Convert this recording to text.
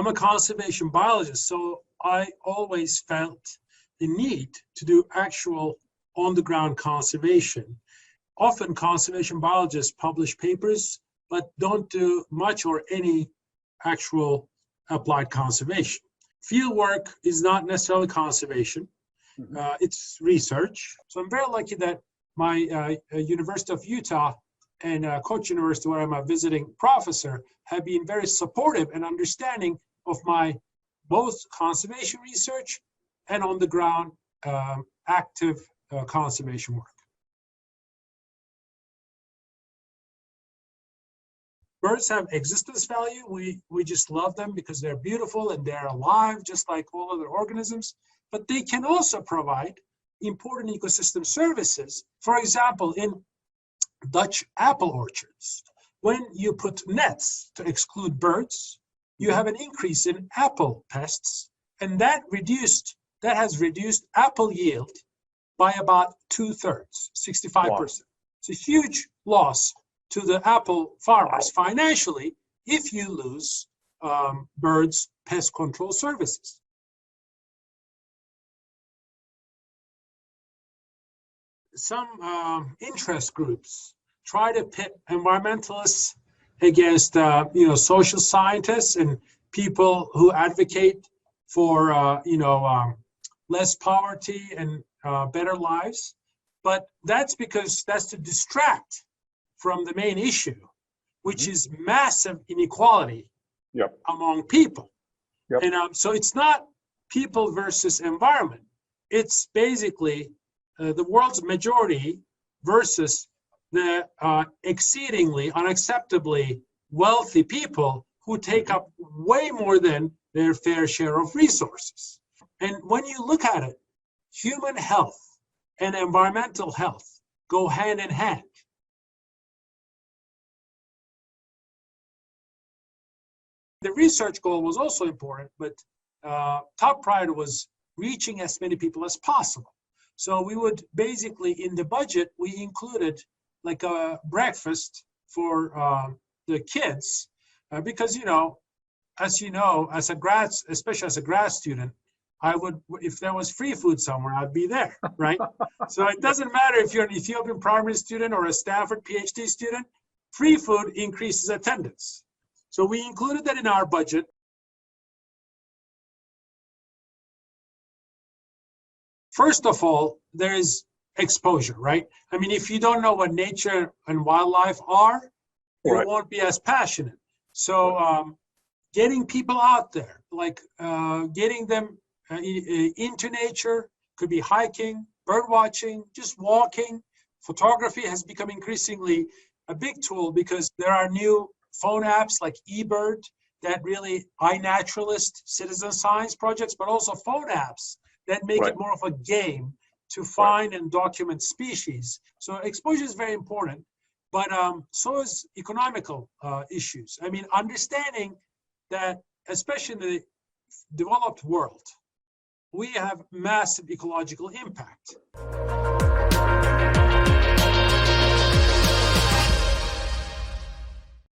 a conservation biologist, so I always felt the need to do actual on-the-ground conservation. Often conservation biologists publish papers, but don't do much or any actual applied conservation. Field work is not necessarily conservation. It's research. So I'm very lucky that my University of Utah and Koch University, where I'm a visiting professor, have been very supportive and understanding of my both conservation research and on the ground active conservation work. Birds have existence value. We just love them because they're beautiful and they're alive, just like all other organisms. But they can also provide important ecosystem services. For example, in Dutch apple orchards, when you put nets to exclude birds, you have an increase in apple pests, and that has reduced apple yield by about 2/3, 65%. Wow. It's a huge loss to the apple farmers financially if you lose birds' pest control services. Some interest groups try to pit environmentalists against social scientists and people who advocate for less poverty and better lives, but that's because that's to distract from the main issue, which is massive inequality among people. And so it's not people versus environment. It's basically the world's majority versus the exceedingly, unacceptably wealthy people who take up way more than their fair share of resources. And when you look at it, human health and environmental health go hand in hand. The research goal was also important, but top priority was reaching as many people as possible. So we would basically, in the budget, we included like a breakfast for the kids, because, as a grad, especially as a grad student, I would, if there was free food somewhere, I'd be there, right? So it doesn't matter if you're an Ethiopian primary student or a Stanford PhD student, free food increases attendance. So we included that in our budget. First of all, there is exposure, right? I mean, if you don't know what nature and wildlife are, you won't be as passionate. So getting people out there, like getting them into nature, could be hiking, bird watching, just walking. Photography has become increasingly a big tool because there are new phone apps like eBird that really iNaturalist citizen science projects, but also phone apps that make it more of a game to find and document species. So exposure is very important, but so is economical issues. I mean, understanding that, especially in the developed world, we have massive ecological impact.